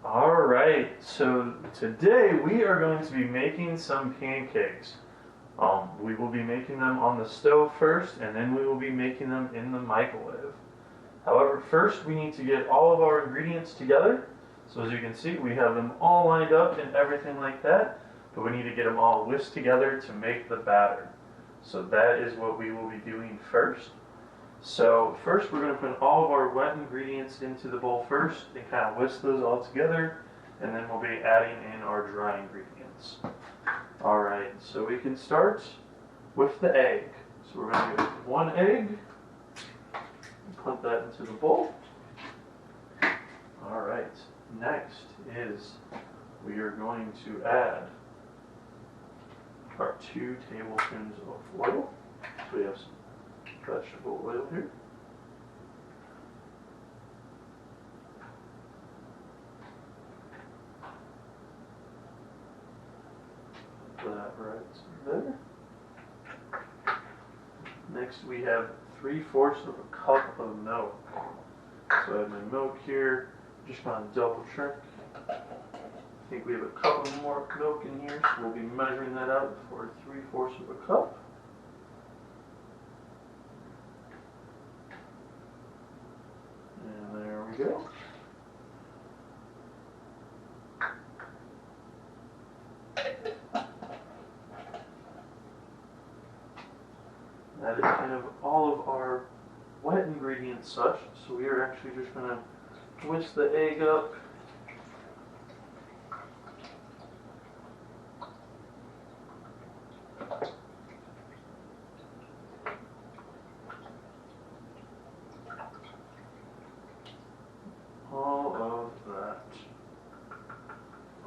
Alright, so today we are going to be making some pancakes. We will be making them on the stove first, and then we will be making them in the microwave. However, first we need to get all of our ingredients together. So as you can see, we have them all lined up and everything like that, but we need to get them all whisked together to make the batter. So that is what we will be doing first. So first we're going to put all of our wet ingredients into the bowl first and kind of whisk those all together, and then we'll be adding in our dry ingredients. Alright, so we can start with the egg. So we're going to get one egg, and put that into the bowl. Alright, next is we are going to add our 2 tablespoons of oil. So we have some vegetable oil here. Put that right there. Next we have 3/4 of a cup of milk. So I have my milk here. Just going to double check. I think we have a cup of more milk in here, so we'll be measuring that out for 3/4 of a cup. And there we go. That is kind of all of our wet ingredients such, so we are actually just going to whisk the egg up. All of that.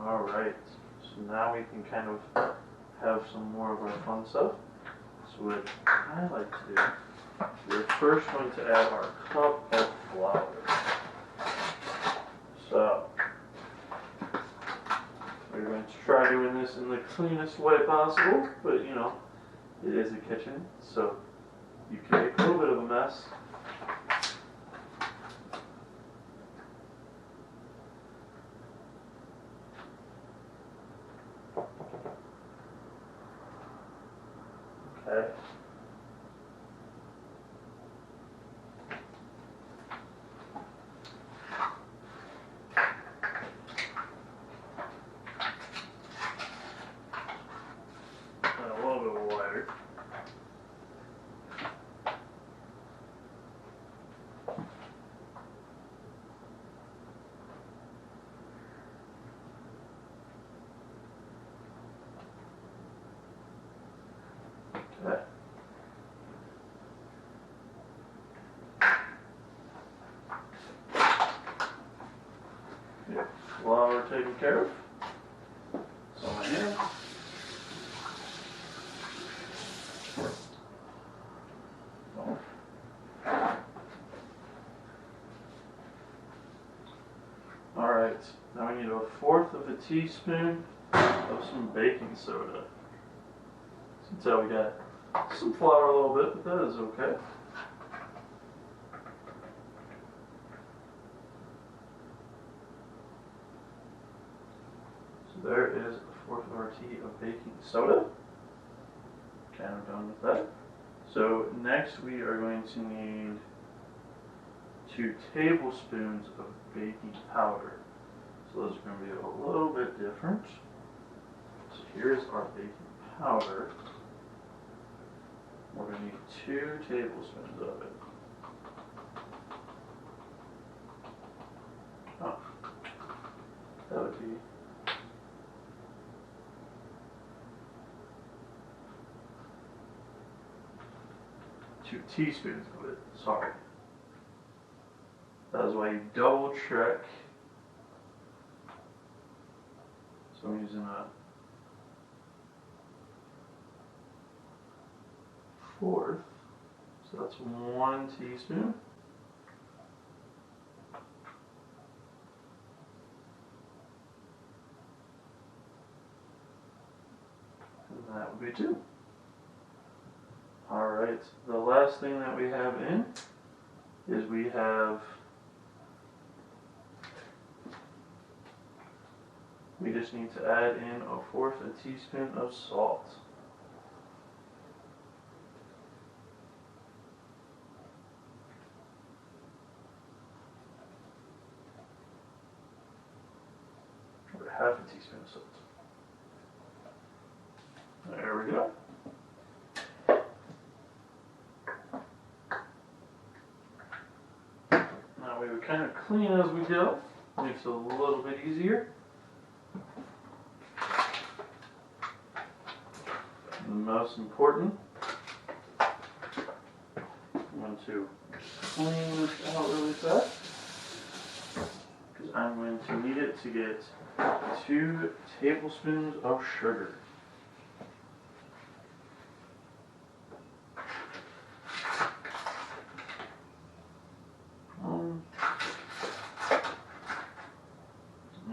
Alright, so now we can kind of have some more of our fun stuff. So what I like to do, we're first going to add our cup of flour. So, we're going to try doing this in the cleanest way possible, but you know, it is a kitchen, so you can make a little bit of a mess. Okay. And a little bit of water. Okay. Yeah, flour taken care of. So I am. Alright, now we need 1/4 of a teaspoon of some baking soda. Since we got some flour a little bit, but that is okay. So there is 1/4 of our tea of baking soda. Kind of done with that. So next we are going to need 2 tablespoons of baking powder. So those are going to be a little bit different. So here's our baking powder. We're going to need 2 tablespoons of it. Oh, that would be 2 teaspoons of it, sorry. That is why you double check. So I'm using a 1/4, so that's 1 teaspoon. And that would be 2. Alright, the last thing that we have in is we have we just need to add in 1/4 teaspoon of salt. Or 1/2 teaspoon of salt. There we go. Now we would kind of clean as we go. Makes it a little bit easier. The most important, I'm going to clean this out really fast because I'm going to need it to get 2 tablespoons of sugar.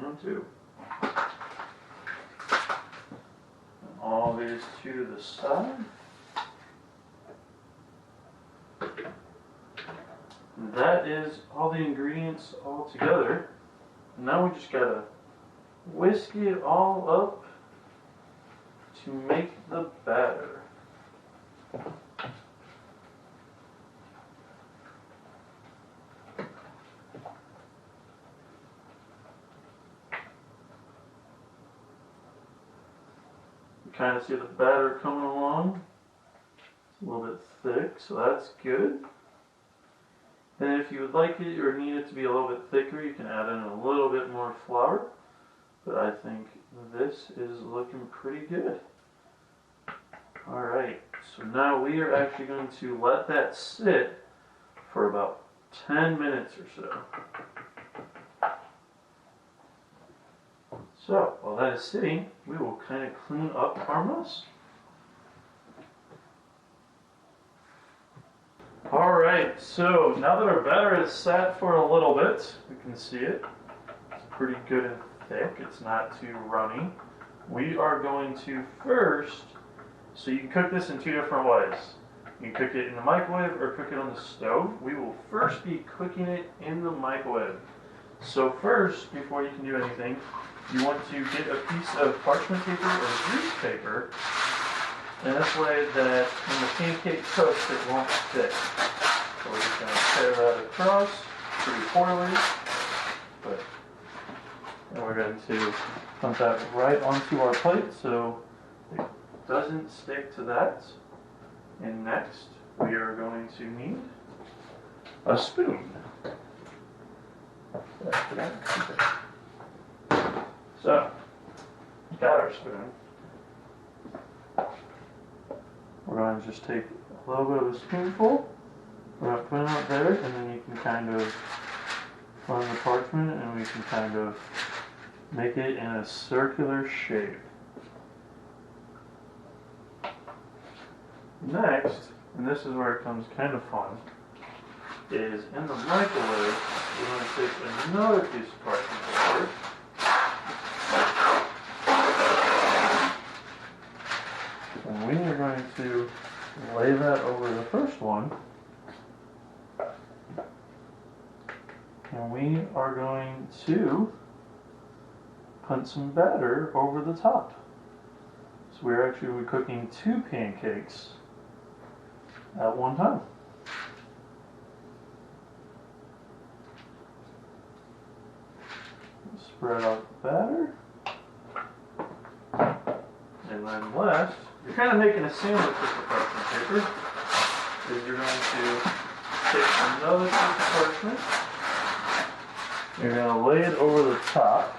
And 2. And all these to the side. And that is all the ingredients all together. Now we just gotta whisk it all up to make the batter. Kind of see the batter coming along. It's a little bit thick, so that's good. And if you would like it or need it to be a little bit thicker, you can add in a little bit more flour. But I think this is looking pretty good. Alright, so now we are actually going to let that sit for about 10 minutes or so. So, while that is sitting, we will kind of clean up our mess. Alright, so now that our batter has sat for a little bit, we can see it. It's pretty good and thick, it's not too runny. We are going to first, so you can cook this in 2 different ways. You can cook it in the microwave or cook it on the stove. We will first be cooking it in the microwave. So first, before you can do anything, you want to get a piece of parchment paper or grease paper, and this way that when the pancake cooks, it won't stick. So we're just going to tear that across pretty poorly, but and we're going to dump that right onto our plate so it doesn't stick to that. And next, we are going to need a spoon. So, got our spoon. We're going to just take a little bit of a spoonful. We're going to put it up there, and then you can kind of run the parchment, and we can kind of make it in a circular shape. Next, and this is where it becomes kind of fun, is in the microwave, we're going to take another piece of parchment paper. And we are going to lay that over the first one. And we are going to put some batter over the top. So we're actually cooking 2 pancakes at one time. Spread out the batter. And then last, you're kind of making a sandwich with the parchment paper. Is you're going to take another piece of parchment. You're going to lay it over the top.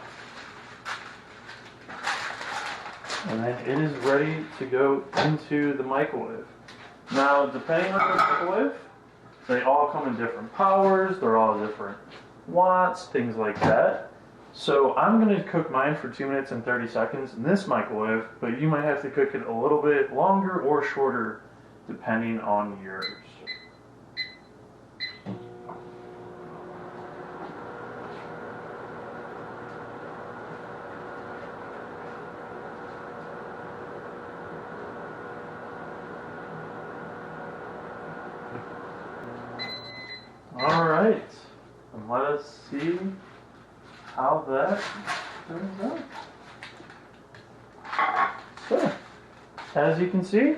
And then it is ready to go into the microwave. Now, depending on the microwave, they all come in different powers, they're all different watts, things like that. So I'm going to cook mine for 2 minutes and 30 seconds in this microwave, but you might have to cook it a little bit longer or shorter depending on yours. Alright, and let us see how that turns out. as you can see,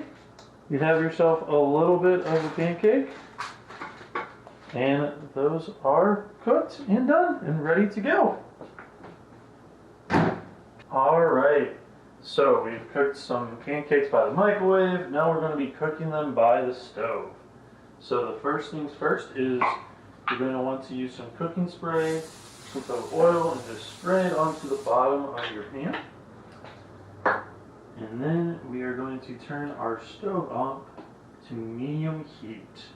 you have yourself a little bit of a pancake. And those are cooked and done and ready to go. Alright, so we've cooked some pancakes by the microwave. Now we're going to be cooking them by the stove. So the first things first is you're going to want to use some cooking spray, some oil, and just spray it onto the bottom of your pan. And then we are going to turn our stove up to medium heat.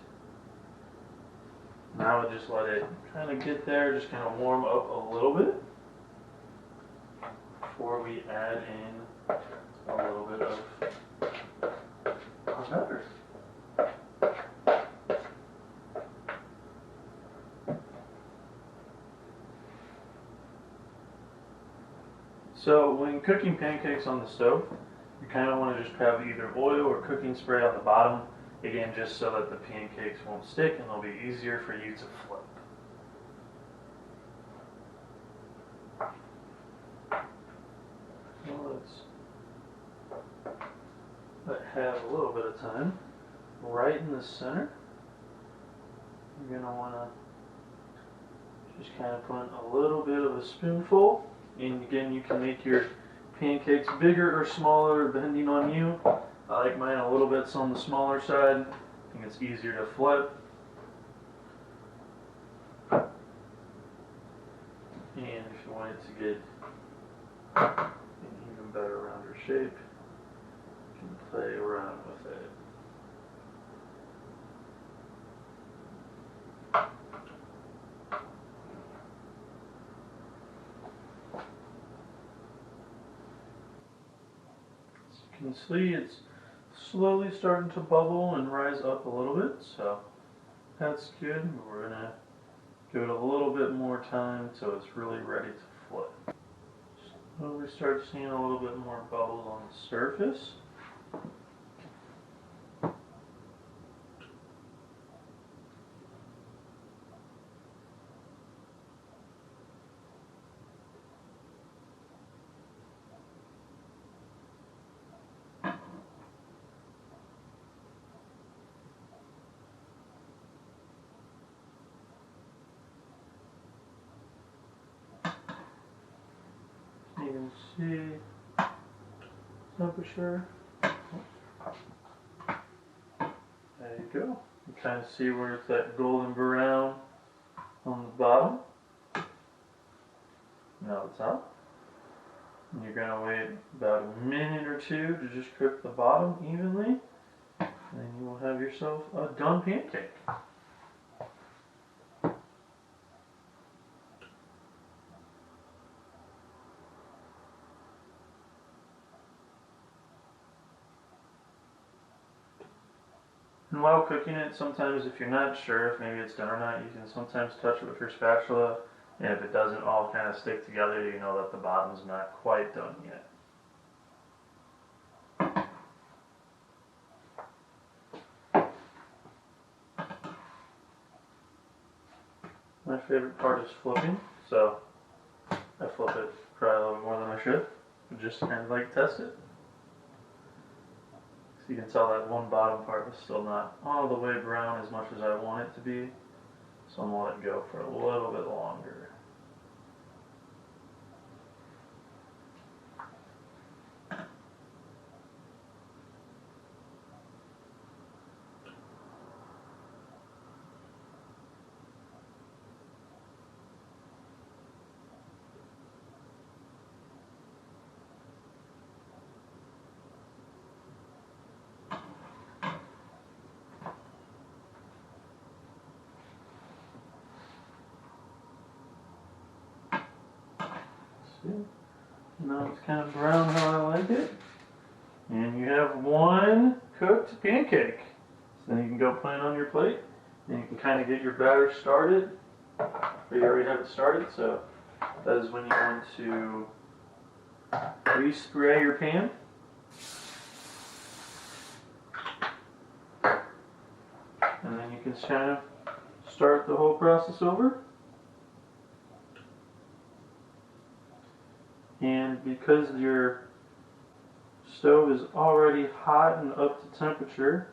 Now we'll just let it kind of get there, just kind of warm up a little bit before we add in a little bit of our batter. So when cooking pancakes on the stove, you kind of want to just have either oil or cooking spray on the bottom. Again, just so that the pancakes won't stick and they'll be easier for you to flip. So let's have a little bit of time. Right in the center, you're going to want to just kind of put a little bit of a spoonful. And again, you can make your pancakes bigger or smaller depending on you. I like mine a little bit on the smaller side. I think it's easier to flip. And if you want it to get an even better rounder shape, you can play around with it. As you can see, it's slowly starting to bubble and rise up a little bit, so that's good. We're going to give it a little bit more time so it's really ready to flip. So we start seeing a little bit more bubbles on the surface. You can see temperature. There you go. You kind of see where it's that golden brown on the bottom. Now it's out. And you're going to wait about a minute or two to just cook the bottom evenly. And then you will have yourself a done pancake. And while cooking it, sometimes if you're not sure if maybe it's done or not, you can sometimes touch it with your spatula, and if it doesn't all kind of stick together, you know that the bottom's not quite done yet. My favorite part is flipping, so I flip it probably a little more than I should, just to kind of like test it. So you can tell that one bottom part was still not all the way brown as much as I want it to be. So I'm going to let it go for a little bit longer. See? Now it's kind of brown how I like it. And you have one cooked pancake. So then you can go put it on your plate. And you can kind of get your batter started. Or you already have it started, so that is when you want to re-spray your pan. And then you can kind of start the whole process over. And because your stove is already hot and up to temperature,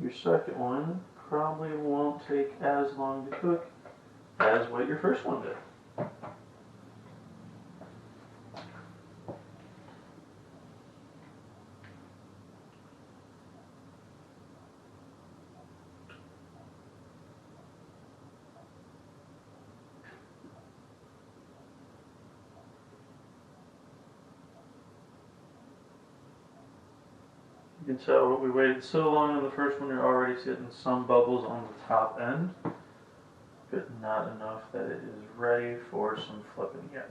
your second one probably won't take as long to cook as what your first one did. You can tell we waited so long on the first one, you're already getting some bubbles on the top end, but not enough that it is ready for some flipping yet.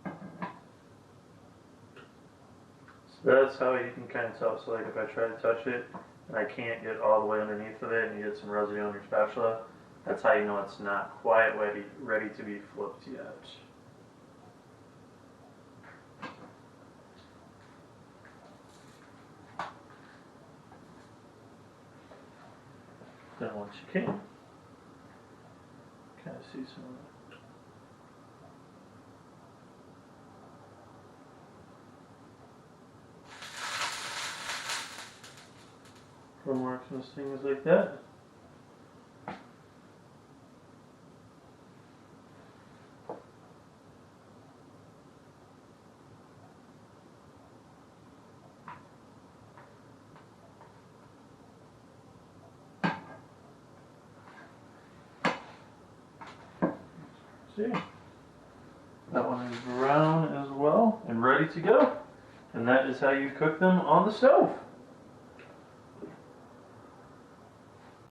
So that's how you can kind of tell. So like if I try to touch it and I can't get all the way underneath of it and you get some residue on your spatula, that's how you know it's not quite ready to be flipped yet. Then once you can, kind of see some of that. One marks and things like that. See, that one is brown as well and ready to go. And that is how you cook them on the stove.